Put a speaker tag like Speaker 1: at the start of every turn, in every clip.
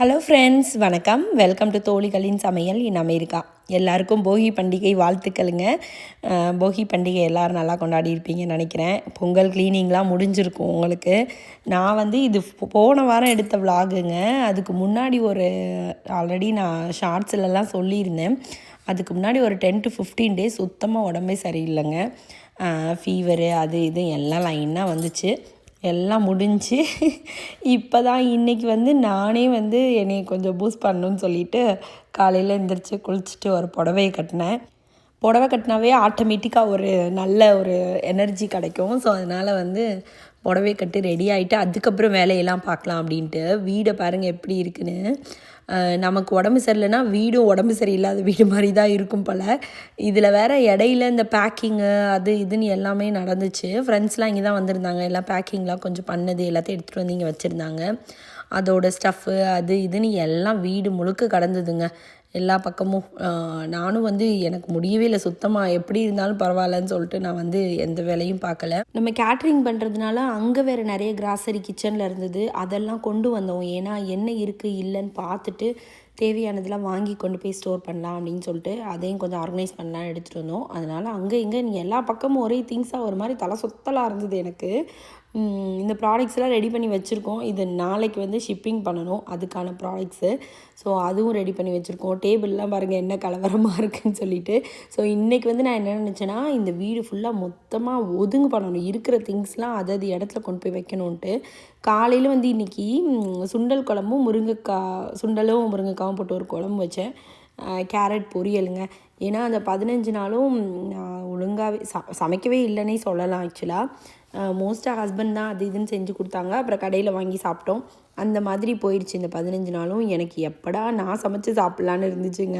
Speaker 1: Hello friends, வணக்கம். Welcome to தோழிகளின் சமையல் in America. எல்லாருக்கும் போகி பண்டிகை வாழ்த்துக்களுங்க. போகி பண்டிகை எல்லோரும் நல்லா கொண்டாடி இருப்பீங்கன்னு நினைக்கிறேன். பொங்கல் க்ளீனிங்லாம் முடிஞ்சிருக்கும் உங்களுக்கு. நான் வந்து இது போன வாரம் எடுத்த விலாகுங்க. அதுக்கு முன்னாடி ஆல்ரெடி நான் ஷார்ட்ஸ்லலாம் சொல்லியிருந்தேன். அதுக்கு முன்னாடி ஒரு 10 to 15 டேஸ் சுத்தமாக உடம்பே சரியில்லைங்க. ஃபீவரு அது இது எல்லாம் லைனாக வந்துச்சு. எல்லாம் முடிஞ்சு இப்போ தான் இன்றைக்கி வந்து நானே வந்து என்னை கொஞ்சம் பூஸ்ட் பண்ணணுன்னு சொல்லிவிட்டு காலையில் எழுந்திரிச்சு குளிச்சுட்டு ஒரு புடவையை கட்டினேன். புடவை கட்டினாவே ஆட்டோமேட்டிக்காக ஒரு நல்ல ஒரு எனர்ஜி கிடைக்கும். ஸோ அதனால் வந்து புடவை கட்டி ரெடி ஆகிட்டு அதுக்கப்புறம் வேலையெல்லாம் பார்க்கலாம் அப்படின்ட்டு. வீடை பாருங்கள் எப்படி இருக்குன்னு. நமக்கு உடம்பு சரியில்லைன்னா வீடும் உடம்பு சரியில்லாத வீடு மாதிரி தான் இருக்கும் போல். இதில் வேறு இடையில இந்த பேக்கிங்கு அது இதுன்னு எல்லாமே நடந்துச்சு. ஃப்ரெண்ட்ஸ்லாம் இங்கே தான் வந்திருந்தாங்க. எல்லாம் பேக்கிங்லாம் கொஞ்சம் பண்ணது எல்லாத்தையும் எடுத்துகிட்டு வந்து இங்கே வச்சுருந்தாங்க. அதோடய ஸ்டஃப்பு அது இதுன்னு எல்லாம் வீடு முழுக்க கடந்ததுங்க. எல்லா பக்கமும் நானும் வந்து எனக்கு முடியவே இல்லை சுத்தமாக. எப்படி இருந்தாலும் பரவாயில்லன்னு சொல்லிட்டு நான் வந்து எந்த வேலையும் பார்க்கல. நம்ம கேட்ரிங் பண்ணுறதுனால அங்கே வேறு நிறைய கிராசரி கிச்சனில் இருந்தது. அதெல்லாம் கொண்டு வந்தோம். ஏன்னா என்ன இருக்குது இல்லைன்னு பார்த்துட்டு தேவையானதெல்லாம் வாங்கி கொண்டு போய் ஸ்டோர் பண்ணலாம் அப்படின்னு சொல்லிட்டு அதையும் கொஞ்சம் ஆர்கனைஸ் பண்ணலாம் எடுத்துகிட்டு வந்தோம். அதனால் அங்கே இங்கே எல்லா பக்கமும் ஒரே திங்ஸாக ஒரு மாதிரி தலை சுத்தலாக இருந்தது எனக்கு. இந்த ப்ராடக்ட்ஸ்லாம் ரெடி பண்ணி வச்சுருக்கோம். இது நாளைக்கு வந்து ஷிப்பிங் பண்ணணும் அதுக்கான ப்ராடக்ட்ஸு. ஸோ அதுவும் ரெடி பண்ணி வச்சுருக்கோம். டேபிள்லாம் பாருங்கள் என்ன கலவரமாக இருக்குதுன்னு சொல்லிட்டு. ஸோ இன்றைக்கி வந்து நான் என்ன நினச்சேன்னா இந்த வீடு ஃபுல்லாக மொத்தமாக ஒதுங்கு பண்ணணும். இருக்கிற திங்ஸ்லாம் அது இடத்துல கொண்டு போய் வைக்கணுன்ட்டு காலையில் வந்து இன்றைக்கி சுண்டல் குழம்பும் சுண்டலும் முருங்கைக்காவும் போட்டு ஒரு குழம்பு வச்சேன். கேரட் பொரியலுங்க. ஏன்னா அந்த 15 நாளும் நான் ஒழுங்காகவே சமைக்கவே இல்லைன்னே சொல்லலாம். ஆக்சுவலாக மோஸ்ட்டாக ஹஸ்பண்ட் தான் அது இதுன்னு செஞ்சு கொடுத்தாங்க. அப்புறம் கடையில் வாங்கி சாப்பிட்டோம். அந்த மாதிரி போயிடுச்சு இந்த 15 நாளும். எனக்கு எப்படா நான் சமைச்சு சாப்பிட்லான்னு இருந்துச்சுங்க.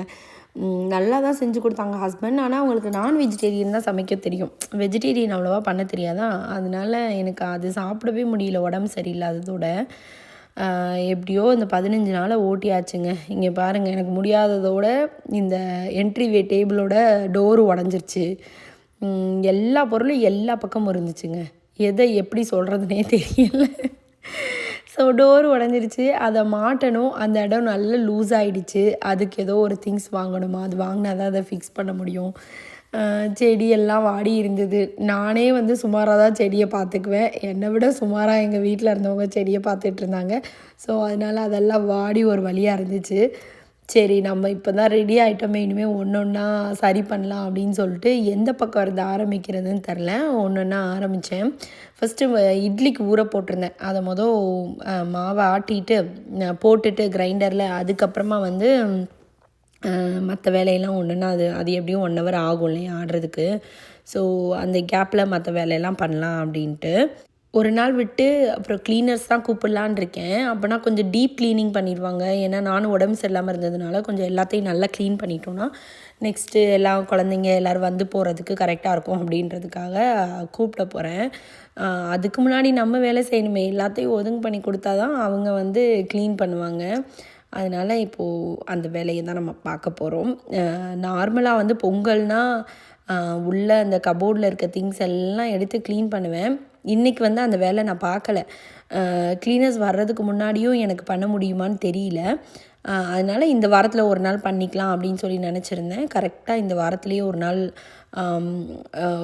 Speaker 1: நல்லா தான் செஞ்சு கொடுத்தாங்க ஹஸ்பண்ட். ஆனால் அவங்களுக்கு நான் வெஜிடேரியன் தான் சமைக்க தெரியும். வெஜிடேரியன் அவ்வளோவா பண்ண தெரியாதான். அதனால எனக்கு அது சாப்பிடவே முடியல உடம்பு சரியில்லாததோட. எப்படியோ இந்த 15 நாளை ஓட்டியாச்சுங்க. இங்கே பாருங்கள் எனக்கு முடியாததோட இந்த என்ட்ரிவே டேபிளோட டோரு உடஞ்சிருச்சு. எல்லா பொருளும் எல்லா பக்கமும் இருந்துச்சுங்க. எதை எப்படி சொல்கிறதுனே தெரியல. ஸோ டோர் உடஞ்சிருச்சு. அதை மாட்டணும். அந்த இடம் நல்லா லூஸ் ஆகிடுச்சு. அதுக்கு ஏதோ ஒரு திங்ஸ் வாங்கணுமா, அது வாங்கினா தான் அதை ஃபிக்ஸ் பண்ண முடியும். செடியெல்லாம் வாடி இருந்தது. நானே வந்து சுமாராக தான் செடியை பார்த்துக்குவேன். என்னை விட சுமாராக எங்கள் வீட்டில் இருந்தவங்க செடியை பார்த்துட்டு இருந்தாங்க. ஸோ அதனால் அதெல்லாம் வாடி ஒரு வழியாக இருந்துச்சு. சரி நம்ம இப்போ தான் ரெடி ஆகிட்டோமே, இனிமேல் ஒன்று ஒன்றா சரி பண்ணலாம் அப்படின்னு சொல்லிட்டு எந்த பக்கம் இருந்து ஆரம்பிக்கிறதுன்னு தெரில. ஒன்று ஒன்றா ஆரம்பித்தேன். ஃபஸ்ட்டு இட்லிக்கு ஊற போட்டிருந்தேன். அதை மாவை ஆட்டிட்டு போட்டுட்டு கிரைண்டரில் அதுக்கப்புறமா வந்து மற்ற வேலையெல்லாம் ஒன்றுன்னா அது எப்படியும் 1 hour ஆகும் இல்லையா ஆடுறதுக்கு. ஸோ அந்த கேப்பில் மற்ற வேலையெல்லாம் பண்ணலாம் அப்படின்ட்டு ஒரு நாள் விட்டு அப்புறம் க்ளீனர்ஸ் தான் கூப்பிட்லான் இருக்கேன். அப்போனா கொஞ்சம் டீப் க்ளீனிங் பண்ணிடுவாங்க. ஏன்னா நானும் உடம்பு சரியில்லாமல் இருந்ததுனால கொஞ்சம் எல்லாத்தையும் நல்லா க்ளீன் பண்ணிட்டோன்னா நெக்ஸ்ட்டு எல்லாம் குழந்தைங்க எல்லோரும் வந்து போகிறதுக்கு கரெக்டாக இருக்கும் அப்படின்றதுக்காக கூப்பிட போகிறேன். அதுக்கு முன்னாடி நம்ம வேலை செய்யணுமே, எல்லாத்தையும் ஒதுங்கு பண்ணி கொடுத்தா தான் அவங்க வந்து க்ளீன் பண்ணுவாங்க. அதனால் இப்போது அந்த வேலையை தான் நம்ம பார்க்க போகிறோம். நார்மலாக வந்து பொங்கல்னால் உள்ள அந்த கபோர்டில் இருக்க திங்ஸ் எல்லாம் எடுத்து க்ளீன் பண்ணுவேன். இன்றைக்கி வந்து அந்த வேலை நான் பார்க்கல. க்ளீனர்ஸ் வர்றதுக்கு முன்னாடியும் எனக்கு பண்ண முடியுமான்னு தெரியல. அதனால் இந்த வாரத்தில் ஒரு நாள் பண்ணிக்கலாம் அப்படின்னு சொல்லி நினச்சிருந்தேன். கரெக்டாக இந்த வாரத்துலேயே ஒரு நாள்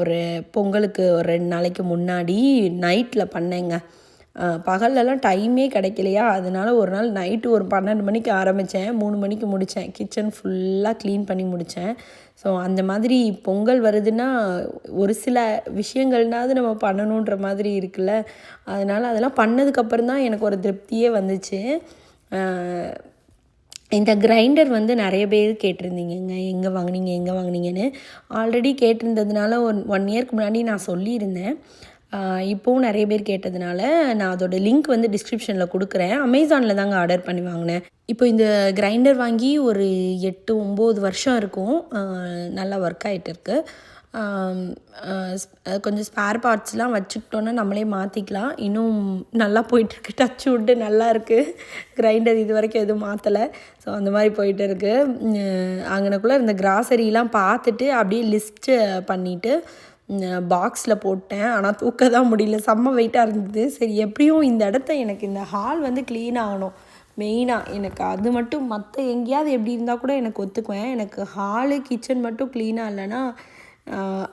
Speaker 1: ஒரு பொங்கலுக்கு ஒரு 2 நாளைக்கு முன்னாடி நைட்டில் பண்ணேங்க. பகல்லலாம் டைமே கிடைக்கலையா, அதனால் ஒரு நாள் நைட்டு ஒரு 12 மணிக்கு ஆரம்பித்தேன். 3 மணிக்கு முடித்தேன். கிச்சன் ஃபுல்லாக க்ளீன் பண்ணி முடித்தேன். ஸோ அந்த மாதிரி பொங்கல் வருதுன்னா ஒரு சில விஷயங்கள்னாவது நம்ம பண்ணணுன்ற மாதிரி இருக்குல்ல. அதனால் அதெல்லாம் பண்ணதுக்கப்புறம் தான் எனக்கு ஒரு திருப்தியே வந்துச்சு. இந்த கிரைண்டர் வந்து நிறைய பேர் கேட்டிருந்தீங்கங்க, எங்கே வாங்கினீங்கன்னு. ஆல்ரெடி கேட்டிருந்ததுனால 1 இயர்க்கு முன்னாடி நான் சொல்லியிருந்தேன். இப்போவும் நிறைய பேர் கேட்டதுனால நான் அதோட லிங்க் வந்து டிஸ்கிரிப்ஷனில் கொடுக்குறேன். அமேசானில் தாங்க ஆர்டர் பண்ணி வாங்கினேன். இப்போ இந்த கிரைண்டர் வாங்கி ஒரு 8-9 வருஷம் இருக்கும். நல்லா ஒர்க் ஆகிட்டு இருக்கு. கொஞ்சம் ஸ்பேர் பார்ட்ஸ்லாம் வச்சுக்கிட்டோன்னா நம்மளே மாற்றிக்கலாம். இன்னும் நல்லா போயிட்டுருக்கு. டச் வுட்டு நல்லா இருக்குது. கிரைண்டர் இது வரைக்கும் எதுவும் மாற்றலை. ஸோ அந்த மாதிரி போயிட்டு இருக்குது. அங்கனக்குள்ளே இந்த கிராசரிலாம் பார்த்துட்டு அப்படியே லிஸ்ட்டு பண்ணிவிட்டு பாக்ஸில் போட்டேன். ஆனால் தூக்க தான் முடியல. செம்ம வெயிட்டாக இருந்தது. சரி எப்படியும் இந்த இடத்த எனக்கு இந்த ஹால் வந்து க்ளீன் ஆகணும். மெயினாக எனக்கு அது மட்டும், மற்ற எங்கேயாவது எப்படி இருந்தால் கூட எனக்கு ஒத்துக்குவேன். எனக்கு ஹாலு கிச்சன் மட்டும் க்ளீனாக இல்லைன்னா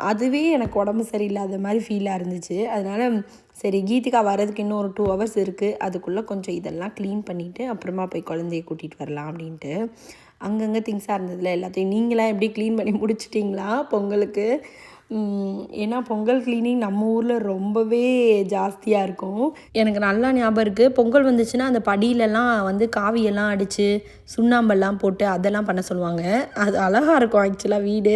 Speaker 1: அதுவே எனக்கு உடம்பு சரியில்லாத மாதிரி ஃபீலாக இருந்துச்சு. அதனால் சரி கீதிகா வர்றதுக்கு இன்னும் ஒரு 2 hours இருக்குது, அதுக்குள்ளே கொஞ்சம் இதெல்லாம் க்ளீன் பண்ணிவிட்டு அப்புறமா போய் குழந்தைய கூட்டிகிட்டு வரலாம் அப்படின்ட்டு. அங்கங்கே திங்ஸாக இருந்ததில் எல்லாத்தையும் நீங்களாம் எப்படி க்ளீன் பண்ணி முடிச்சிட்டிங்களா பொங்கலுக்கு? ஏன்னா பொங்கல் க்ளீனிங் நம்ம ஊரில் ரொம்பவே ஜாஸ்தியாக இருக்கும். எனக்கு நல்லா ஞாபகம் இருக்குது, பொங்கல் வந்துச்சுன்னா அந்த படியிலலாம் வந்து காவியெல்லாம் அடித்து சுண்ணாம்பெல்லாம் போட்டு அதெல்லாம் பண்ண சொல்லுவாங்க. அது அழகாக இருக்கும் ஆக்சுவலாக வீடு.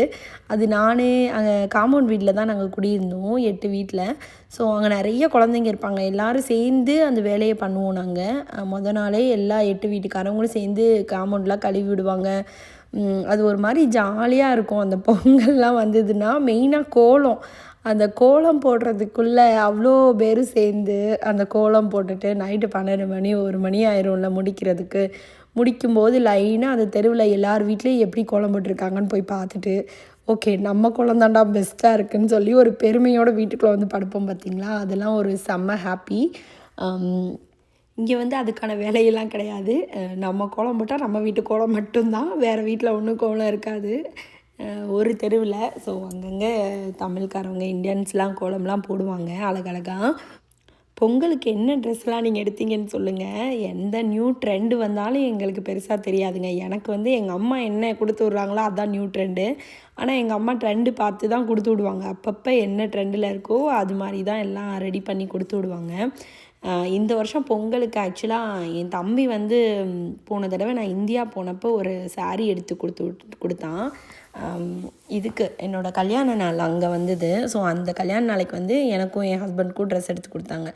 Speaker 1: அது நானே அங்கே காம்பவுண்ட் வீட்டில் தான் நாங்கள் குடியிருந்தோம், 8 வீட்டில். ஸோ அங்கே நிறைய குழந்தைங்க இருப்பாங்க, எல்லோரும் சேர்ந்து அந்த வேலையை பண்ணுவோம். நாங்கள் நாளே எல்லா 8 வீட்டுக்காரவங்களும் சேர்ந்து காம்பவுண்ட்லாம் கழுவி விடுவாங்க. அது ஒரு மாதிரி ஜாலியாக இருக்கும். அந்த பொங்கல்லாம் வந்ததுன்னா மெயினாக கோலம், அந்த கோலம் போடுறதுக்குள்ளே அவ்வளோ பேர் சேர்ந்து அந்த கோலம் போட்டுட்டு நைட்டு 12 மணி 1 மணி ஆயிரும்ல முடிக்கிறதுக்கு. முடிக்கும்போது லைனாக அந்த தெருவில் எல்லார் வீட்லேயும் எப்படி கோலம் போட்டிருக்காங்கன்னு போய் பார்த்துட்டு, ஓகே நம்ம கோலம் தாண்டா பெஸ்ட்டாக இருக்குதுன்னு சொல்லி ஒரு பெருமையோட வீட்டுக்குள்ளே வந்து படுப்போம் பார்த்திங்களா. அதெல்லாம் ஒரு செம்ம ஹாப்பி. இங்கே வந்து அதுக்கான வேலையெல்லாம் கிடையாது. நம்ம கோலம் போட்டால் நம்ம வீட்டு கோலம் மட்டும்தான், வேறு வீட்டில் ஒன்றும் கோலம் இருக்காது ஒரு தெருவில். ஸோ அங்கங்கே தமிழ்காரவங்க இந்தியன்ஸ்லாம் கோலம்லாம் போடுவாங்க அழகழகாக. பொங்கலுக்கு என்ன ட்ரெஸ்லாம் நீங்கள் எடுத்தீங்கன்னு சொல்லுங்கள். எந்த நியூ ட்ரெண்டு வந்தாலும் எங்களுக்கு பெருசாக தெரியாதுங்க. எனக்கு வந்து எங்கள் அம்மா என்ன கொடுத்து விட்றாங்களோ அதுதான் நியூ ட்ரெண்டு. ஆனால் எங்கள் அம்மா ட்ரெண்டு பார்த்து தான் கொடுத்து விடுவாங்க. அப்பப்போ என்ன ட்ரெண்டில் இருக்கோ அது மாதிரி தான் எல்லாம் ரெடி பண்ணி கொடுத்து விடுவாங்க. இந்த வருஷம் பொங்கலுக்கு ஆக்சுவலாக என் தம்பி வந்து போன தடவை நான் இந்தியா போனப்போ ஒரு சாரீ எடுத்து கொடுத்தான். இதுக்கு என்னோடய கல்யாண நாள் அங்கே வந்தது. ஸோ அந்த கல்யாண நாளைக்கு வந்து எனக்கும் என் ஹஸ்பண்டுக்கும் ட்ரெஸ் எடுத்து கொடுத்தாங்க.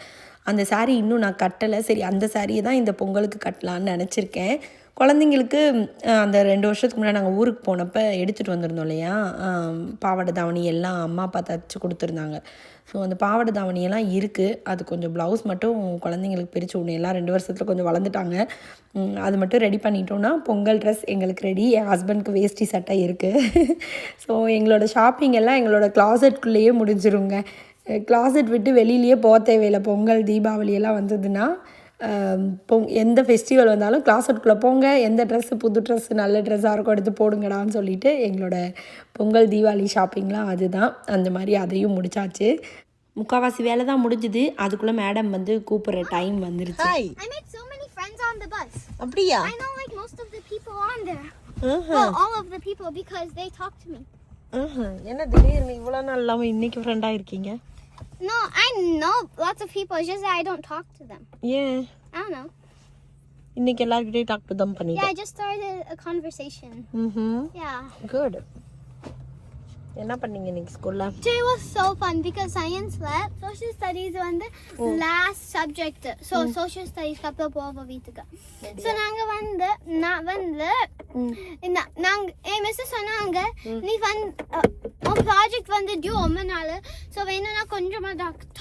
Speaker 1: அந்த சாரீ இன்னும் நான் கட்டலை. சரி அந்த சாரியை தான் இந்த பொங்கலுக்கு கட்டலான்னு நினச்சிருக்கேன். குழந்தைங்களுக்கு அந்த 2 வருஷத்துக்கு முன்னாடி நாங்கள் ஊருக்கு போனப்போ எடுத்துகிட்டு வந்திருந்தோம் இல்லையா, பாவாடை தாவணி எல்லாம் அம்மா அப்பா தைச்சி கொடுத்துருந்தாங்க. ஸோ அந்த பாவாடை தாவணியெல்லாம் இருக்குது. அது கொஞ்சம் ப்ளவுஸ் மட்டும் குழந்தைங்களுக்கு பிரித்து விடணும். எல்லாம் 2 வருஷத்தில் கொஞ்சம் வளர்ந்துட்டாங்க. அது மட்டும் ரெடி பண்ணிட்டோன்னா பொங்கல் ட்ரெஸ் எங்களுக்கு ரெடி. என் ஹஸ்பண்டுக்கு வேஷ்டி சட்டை இருக்குது. ஸோ எங்களோட ஷாப்பிங் எல்லாம் எங்களோட கிளாசெட்குள்ளேயே முடிஞ்சிருங்க. கிளாசெட் விட்டு வெளியிலேயே போக தேவையில்லை. பொங்கல் தீபாவளி எல்லாம் வந்ததுன்னா எந்த ஃபெஸ்டிவல் வந்தாலும் கிளாசெட்குள்ளே போங்க, எந்த ட்ரெஸ்ஸு புது ட்ரெஸ்ஸு நல்ல ட்ரெஸ்ஸாக இருக்கும் எடுத்து போடுங்கடான்னு சொல்லிவிட்டு எங்களோட பொங்கல் தீபாவளி ஷாப்பிங்லாம் அதுதான். அந்த மாதிரி அதையும் முடிச்சாச்சு. முக்கால்வாசி வேலை தான் முடிஞ்சுது. அதுக்குள்ளே மேடம் வந்து கூப்பிட்ற டைம் வந்துருச்சு.
Speaker 2: அப்படியா?
Speaker 3: I know like most of the people on there. Well, all of the people because they talk to me.
Speaker 2: என்ன திடீர்னு இவ்வளோ நாள் இல்லாமல் இன்னைக்கு ஃப்ரெண்டாக இருக்கீங்க?
Speaker 3: No, I know lots of people. It's just that I don't talk to them.
Speaker 2: Yeah.
Speaker 3: I don't know.
Speaker 2: இன்னைக்கு எல்லார்கிட்டயும் talk to them பண்ணிட்டேன்.
Speaker 3: Yeah, I just started a conversation. Yeah.
Speaker 2: Good. என்ன பண்ணீங்க இன்னைக்கு ஸ்கூல்ல?
Speaker 3: Today was so fun because science lab, social studies வந்து last subject. So social studies கப்ப போக வீட்டுக்கு. So நான் வந்து என் மிஸ் சொன்னாங்க நீ உன் ப்ராஜெக்ட் வந்து டியூ ரொம்ப நாள், ஸோ வேணும்னா கொஞ்சமா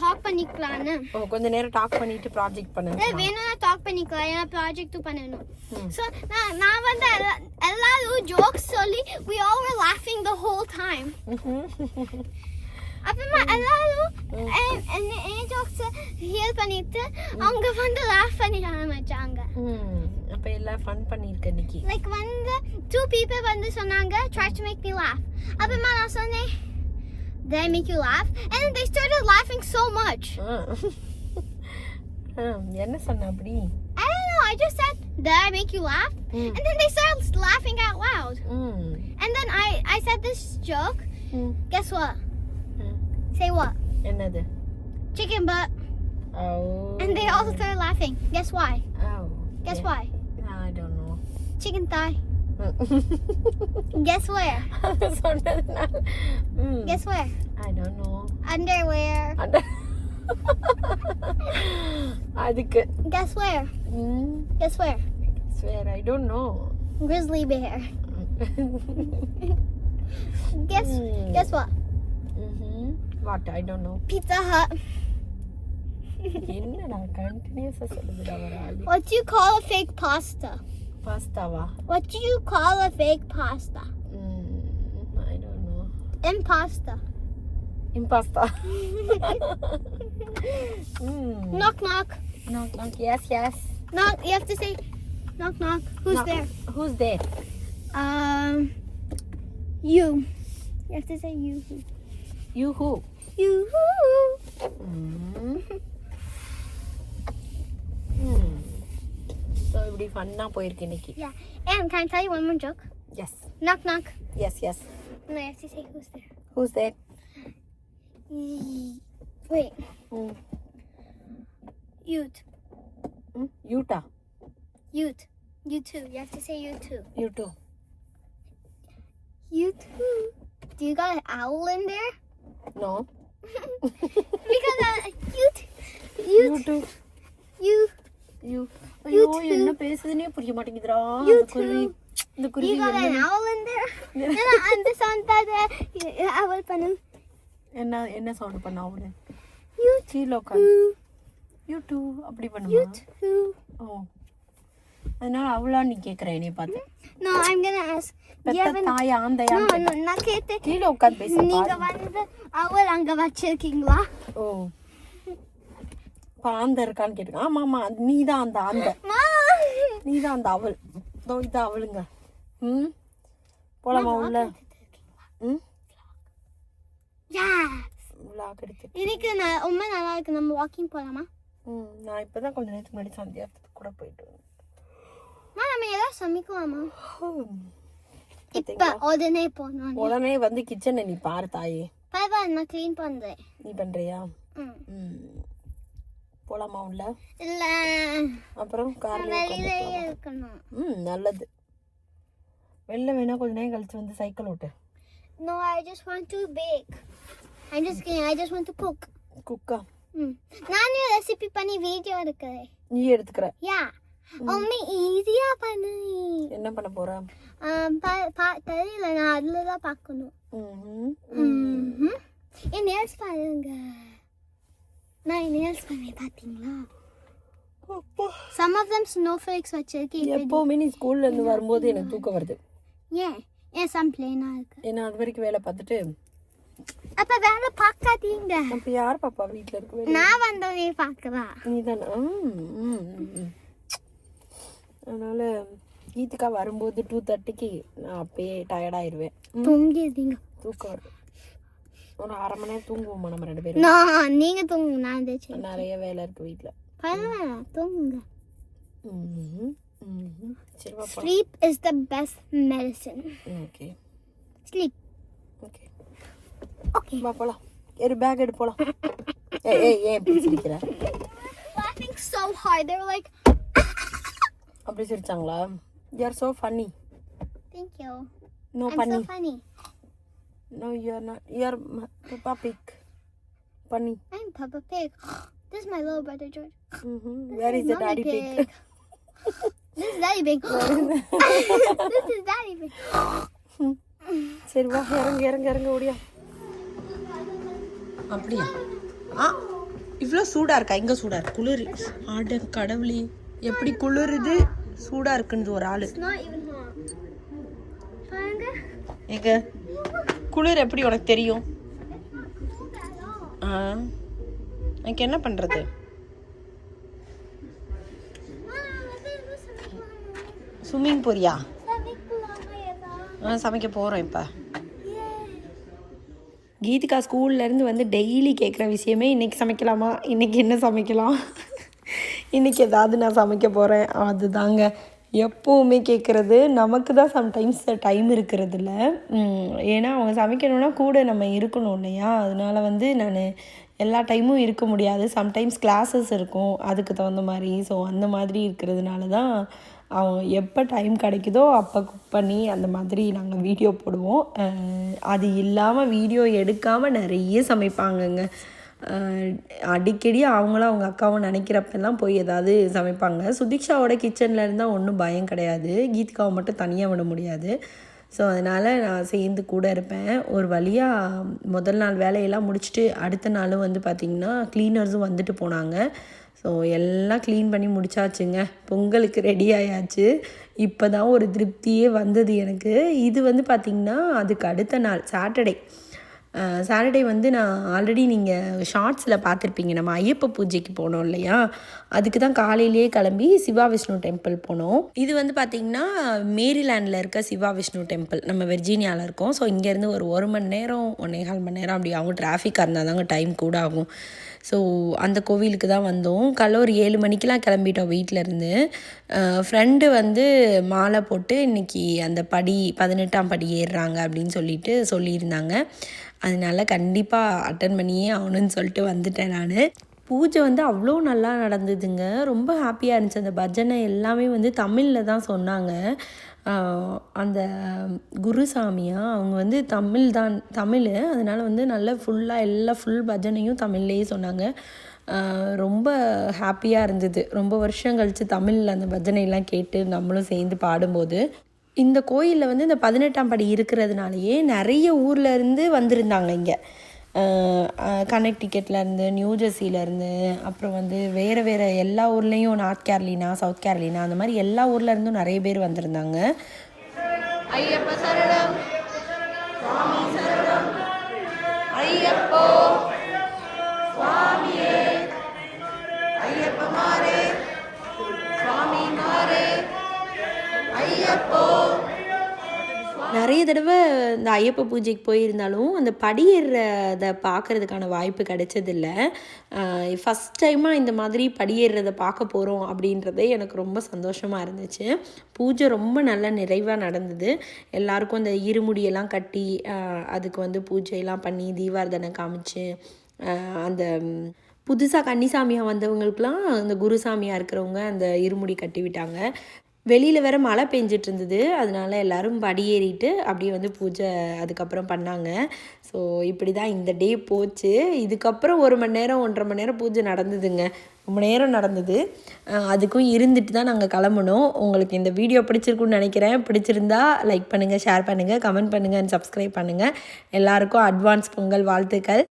Speaker 3: டாக் பண்ணிக்கலான்னு.
Speaker 2: கொஞ்ச நேரம் டாக் பண்ணிட்டு ப்ராஜெக்ட் பண்ணுங்க.
Speaker 3: வேணும்னா டாக் பண்ணிக்கலாம், ஏன்னா ப்ராஜெக்டும் பண்ணணும். ஸோ நான் வந்து எல்லாரும் ஜோக்ஸ் சொல்லி we all were laughing the whole time. அப்புறமா எல்லாரும் என் ஜோக்ஸ் ஹியர் பண்ணிட்டு அவங்க வந்து லாஃப் பண்ணி ஆரம்பிச்சாங்க.
Speaker 2: அப்ப எல்லாம் ஃபன் பண்ணிருக்க இன்னைக்கு.
Speaker 3: லைக் வந்து 2 people வந்து சொன்னாங்க try to make me laugh. அப்புறமா நான் சொன்னேன் did I make you laugh? And then they started laughing so much.
Speaker 2: என்ன சொன்ன அப்படி?
Speaker 3: I don't know, I just said did I make you laugh? And then they started laughing out loud. And then I said this joke. Guess what? Say what?
Speaker 2: என்னது?
Speaker 3: Chicken butt.
Speaker 2: Oh.
Speaker 3: And they all started laughing. Guess why?
Speaker 2: Oh.
Speaker 3: Guess why?
Speaker 2: I don't know.
Speaker 3: Chicken thigh. Guess where? Guess where?
Speaker 2: I don't know.
Speaker 3: Underwear.
Speaker 2: அதுக்கு.
Speaker 3: Guess where? Guess where?
Speaker 2: Swear I don't know.
Speaker 3: Grizzly bear. Guess what?
Speaker 2: What? I don't know.
Speaker 3: Pizza Hut.
Speaker 2: என்னடா கண்டினியூஸா சொல்லுதுடா வராது.
Speaker 3: What do you call a fake pasta?
Speaker 2: பாஸ்தாவா?
Speaker 3: What do you call a fake pasta?
Speaker 2: I don't know.
Speaker 3: Impasta.
Speaker 2: Impasta.
Speaker 3: Knock knock.
Speaker 2: Knock knock. Yes yes.
Speaker 3: Knock. You have to say Knock, knock. Who's there?
Speaker 1: Who's there?
Speaker 3: You. You have to say you.
Speaker 1: You who?
Speaker 3: You.
Speaker 1: So இப்படி ஃபன்னாக போயிருக்கு இன்னைக்கு.
Speaker 3: Yeah. And can I tell you one more joke?
Speaker 1: Yes.
Speaker 3: Knock, knock.
Speaker 1: Yes, yes.
Speaker 3: No, I have to say who's there.
Speaker 1: Who's there?
Speaker 3: Wait.
Speaker 1: Mm.
Speaker 3: Youth.
Speaker 1: Utah.
Speaker 3: Youth. You too. You have to say you too.
Speaker 1: You too.
Speaker 3: You too. Do you got an owl in there?
Speaker 1: No.
Speaker 3: Because you
Speaker 1: You too.
Speaker 3: you
Speaker 1: You. ஐயோ என்ன பேசுதுன்னே புரிய மாட்டேங்குதுடா இந்த குருவி. இந்த
Speaker 3: you
Speaker 1: குருவி
Speaker 3: got an owl in there? அந்த sound that owl பண்ணு.
Speaker 1: என்ன சவுண்ட் பண்ணா அவரு?
Speaker 3: You
Speaker 1: கீழ உட்காந்து.
Speaker 3: too.
Speaker 1: You too அப்படி பண்ணுமா?
Speaker 3: You too.
Speaker 1: ஓ. அதனால அவளா நீ கேக்குற என்னைய பார்த்து.
Speaker 3: No, I'm gonna ask.
Speaker 1: பெத்த தாய் ஆந்தையா?
Speaker 3: No, நான் கேட்டேன்.
Speaker 1: கீழ உட்காந்து பேசு.
Speaker 3: நீங்க வந்து அவள் அங்க வச்சிருக்கீங்களா?
Speaker 1: ஓ. ஆந்த இருக்கான்னு கேட்டுக்க. ஆமா ஆமா நீதான் அந்த ஆந்த. நீதான் அந்த அவள். இதோ இது அவளுங்க. போலாமா உள்ள? விளாக் எடுத்து.
Speaker 3: இதுக்கு ரொம்ப நல்லா இருக்கு. நம்ம வாக்கிங் போலாமா?
Speaker 1: நான் இப்பதான் கொஞ்ச நேரத்துக்கு முன்னாடி சந்தியாத்துக்கு கூட போயிட்டு வந்தேன்.
Speaker 3: நம்ம ஏதாவது சமைக்கலாமா? இப்ப உடனே போனோம்.
Speaker 1: உடனே வந்து கிச்சனை நீ பாரு தாயே.
Speaker 3: பரவாயில்ல, நான் க்ளீன் பண்றேன்.
Speaker 1: நீ பண்றியா? போலாமா உள்ள?
Speaker 3: இல்ல,
Speaker 1: அப்புறம் கார்ல
Speaker 3: வெளியிலேயே இருக்கணும்.
Speaker 1: நல்லது. வெளில வேணா கொஞ்ச நேரம் கழிச்சு வந்து சைக்கிள் ஓட்டு.
Speaker 3: No, I just want to bake. I'm just kidding. I just want to cook.
Speaker 1: குக்கா?
Speaker 3: நானே ரெசிபி பண்ணி வீடியோ எடுக்கிறேன்.
Speaker 1: நீ எடுத்துக்கற?
Speaker 3: யா. உண்மை ஈஸியா பண்ணு.
Speaker 1: என்ன பண்ண போற?
Speaker 3: தெரியல, நான் அதுல தான் பார்க்கணும். என் நேல்ஸ் பாருங்க. நான் நேல்ஸ் பண்ணி பாத்தீங்களா? Some of them snowflakes வச்சிருக்கேன்.
Speaker 1: எப்பவுமே நீ ஸ்கூல்ல இருந்து வரும்போது எனக்கு தூக்கம் வருது.
Speaker 3: ஏன் சம் பிளேனா இருக்கு.
Speaker 1: ஏன்னா அது வரைக்கும் வேலை பார்த்துட்டு.
Speaker 3: அப்ப வேலை பார்க்காதீங்க.
Speaker 1: அப்ப யார் பாப்பா வீட்ல இருக்கு?
Speaker 3: நான் வந்தோடனே பார்க்கலாம்.
Speaker 1: நீதானா? அதனால கீதிகா வரும்போது 2:30க்கு நான் அப்பயே டயர்ட் ஆயிடுவேன்.
Speaker 3: தூங்கிடுவீங்க.
Speaker 1: தூக்கம் வருது. ஒரு 1/2 மணி நேரம் தூங்குவோமா நம்ம 2 பேரும்?
Speaker 3: நீங்க தூங்குங்க, நான் எந்திரிச்சு.
Speaker 1: நிறைய வேலை இருக்கு வீட்ல.
Speaker 3: பரவாயில்ல, தூங்குங்க.
Speaker 1: சரி வா போலாம்.
Speaker 3: Sleep is the best medicine.
Speaker 1: Okay.
Speaker 3: Sleep.
Speaker 1: Okay.
Speaker 3: Okay.
Speaker 1: வா போலாம். ஒரு பேக் எடு போலாம். ஏய் ஏன் இப்படி சிரிக்கிற?
Speaker 3: Laughing so hard. They were like
Speaker 1: அப்படி சிரிச்சாங்களா? You are so funny.
Speaker 3: Thank you.
Speaker 1: No
Speaker 3: I'm
Speaker 1: funny.
Speaker 3: so funny.
Speaker 1: No, you are not. You are Peppa Pig. Funny.
Speaker 3: I'm Peppa Pig. This is my little brother George.
Speaker 1: Where is the daddy pig?
Speaker 3: This is daddy pig. This is daddy pig.
Speaker 1: சரி வா, இறங்க ஓடியா. அப்படியா? இவ்வளோ சூடா இருக்கா? இங்க சூடா இருக்கு. குளிர். ஆட கடவுளே, எப்படி குளிருது. சூடா இருக்குன்னு ஒரு ஆளு.
Speaker 3: It's not even hot. பாருங்க.
Speaker 1: எங்க குளிர் எப்படி உனக்கு தெரியும்? எனக்கு என்ன பண்றது? ஸ்விம்மிங் போறியா? சமைக்க போறோம் இப்ப. கீதிகா ஸ்கூல்லேருந்து வந்து டெய்லி கேட்குற விஷயமே இன்றைக்கி சமைக்கலாமா, இன்றைக்கி என்ன சமைக்கலாம், இன்றைக்கி ஏதாவது நான் சமைக்க போகிறேன். அதுதாங்க எப்போவுமே கேட்குறது. நமக்கு தான் சம்டைம்ஸ் டைம் இருக்கிறதில்ல. ஏன்னா அவங்க சமைக்கணுன்னா கூட நம்ம இருக்கணும் இல்லையா? அதனால் வந்து நான் எல்லா டைமும் இருக்க முடியாது. சம்டைம்ஸ் கிளாஸஸ் இருக்கும் அதுக்கு தகுந்த மாதிரி. ஸோ அந்த மாதிரி இருக்கிறதுனால தான் அவங்க எப்போ டைம் கிடைக்குதோ அப்போ குக் பண்ணி அந்த மாதிரி நாங்கள் வீடியோ போடுவோம். அது இல்லாமல் வீடியோ எடுக்காமல் நிறைய சமைப்பாங்கங்க. அடிக்கடி அவங்களும் அவங்க அக்காவும் நினைக்கிறப்பெல்லாம் போய் ஏதாவது சமைப்பாங்க. சுதீக்ஷாவோட கிச்சனில் இருந்தால் ஒன்றும் பயம் கிடையாது. கீதிகாவை மட்டும் தனியாக விட முடியாது. ஸோ அதனால் நான் சேர்ந்து கூட இருப்பேன். ஒரு வழியாக முதல் நாள் வேலையெல்லாம் முடிச்சுட்டு அடுத்த நாளும் வந்து பார்த்திங்கன்னா க்ளீனர்ஸும் வந்துட்டு போனாங்க. ஸோ எல்லாம் க்ளீன் பண்ணி முடிச்சாச்சுங்க. பொங்கலுக்கு ரெடி ஆயாச்சு. இப்போ தான் ஒரு திருப்தியே வந்தது எனக்கு. இது வந்து பார்த்திங்கன்னா அதுக்கு அடுத்த நாள் சாட்டர்டே சாட்டர்டே வந்து நான் ஆல்ரெடி நீங்கள் ஷார்ட்ஸில் பார்த்துருப்பீங்க, நம்ம ஐயப்ப பூஜைக்கு போனோம் இல்லையா, அதுக்கு தான் காலையிலேயே கிளம்பி சிவா விஷ்ணு டெம்பிள் போனோம். இது வந்து பார்த்திங்கன்னா மேரிலேண்டில் இருக்க சிவா விஷ்ணு டெம்பிள், நம்ம வெர்ஜீனியாவில் இருக்கோம். ஸோ இங்கேருந்து ஒரு 1 மணி நேரம் 1.25 மணி நேரம் அப்படி ஆகும். டிராஃபிக்காக இருந்தால் தாங்க டைம் கூட ஆகும். ஸோ அந்த கோவிலுக்கு தான் வந்தோம். காலைல ஒரு 7 மணிக்கெலாம் கிளம்பிட்டோம் வீட்டிலேருந்து. ஃப்ரெண்டு வந்து மாலை போட்டு இன்றைக்கி அந்த 18ஆம் படி ஏறுறாங்க அப்படின்னு சொல்லியிருந்தாங்க. அதனால கண்டிப்பாக அட்டன் பண்ணியே ஆகணும்னு சொல்லிட்டு வந்துட்டேன் நான். பூஜை வந்து அவ்வளோ நல்லா நடந்ததுங்க. ரொம்ப ஹாப்பியாக இருந்துச்சு. அந்த பஜனை எல்லாமே வந்து தமிழில் தான் சொன்னாங்க. அந்த குருசாமியா அவங்க வந்து தமிழ், அதனால் வந்து நல்லா ஃபுல் பஜனையும் தமிழ்லேயே சொன்னாங்க. ரொம்ப ஹாப்பியாக இருந்தது. ரொம்ப வருஷம் கழித்து தமிழில் அந்த பஜனையெல்லாம் கேட்டு நம்மளும் சேர்ந்து பாடும்போது. இந்த கோயிலில் வந்து இந்த 18ஆம் படி இருக்கிறதுனாலையே நிறைய ஊரில் இருந்து வந்திருந்தாங்க இங்கே. கனெக்டிகட்லேருந்து, நியூஜெர்சியிலேருந்து, அப்புறம் வந்து வேறு எல்லா ஊர்லேயும், நார்த் கேரளினா, சவுத் கேரளினா, அந்த மாதிரி எல்லா ஊரில் இருந்தும் நிறைய பேர் வந்திருந்தாங்க.
Speaker 2: ஐயப்ப சரணம், சுவாமி சரணம், ஐயப்போ சுவாமியே, ஐயப்ப மாரே, சுவாமி மாரே, ஐயப்போ.
Speaker 1: நிறைய தடவை இந்த ஐயப்ப பூஜைக்கு போயிருந்தாலும் அந்த படியேறதை பார்க்குறதுக்கான வாய்ப்பு கிடைச்சதில்ல. ஃபஸ்ட் டைமாக இந்த மாதிரி படியேறதை பார்க்க போகிறோம் அப்படின்றதே எனக்கு ரொம்ப சந்தோஷமாக இருந்துச்சு. பூஜை ரொம்ப நல்ல நிறைவாக நடந்தது. எல்லாருக்கும் அந்த இருமுடியெல்லாம் கட்டி அதுக்கு வந்து பூஜையெல்லாம் பண்ணி தீபாரதனை காமிச்சு, அந்த புதுசாக கன்னிசாமியாக வந்தவங்களுக்கெலாம் அந்த குருசாமியாக இருக்கிறவங்க அந்த இருமுடி கட்டி விட்டாங்க. வெளியில் வேறு மழை பெஞ்சிட்டு இருந்தது. அதனால எல்லோரும் படியேறிட்டு அப்படியே வந்து பூஜை அதுக்கப்புறம் பண்ணாங்க. ஸோ இப்படி தான் இந்த டே போச்சு. இதுக்கப்புறம் 1 மணி நேரம் 1.5 மணி நேரம் பூஜை நடந்ததுங்க. ரொம்ப நேரம் நடந்தது. அதுக்கும் இருந்துட்டு தான் நாங்கள் கிளம்புனோம். உங்களுக்கு இந்த வீடியோ பிடிச்சிருக்குன்னு நினைக்கிறேன். பிடிச்சிருந்தா லைக் பண்ணுங்கள், ஷேர் பண்ணுங்கள், கமெண்ட் பண்ணுங்கள் அண்ட் சப்ஸ்கிரைப் பண்ணுங்கள். எல்லாருக்கும் அட்வான்ஸ் பொங்கல் வாழ்த்துக்கள்.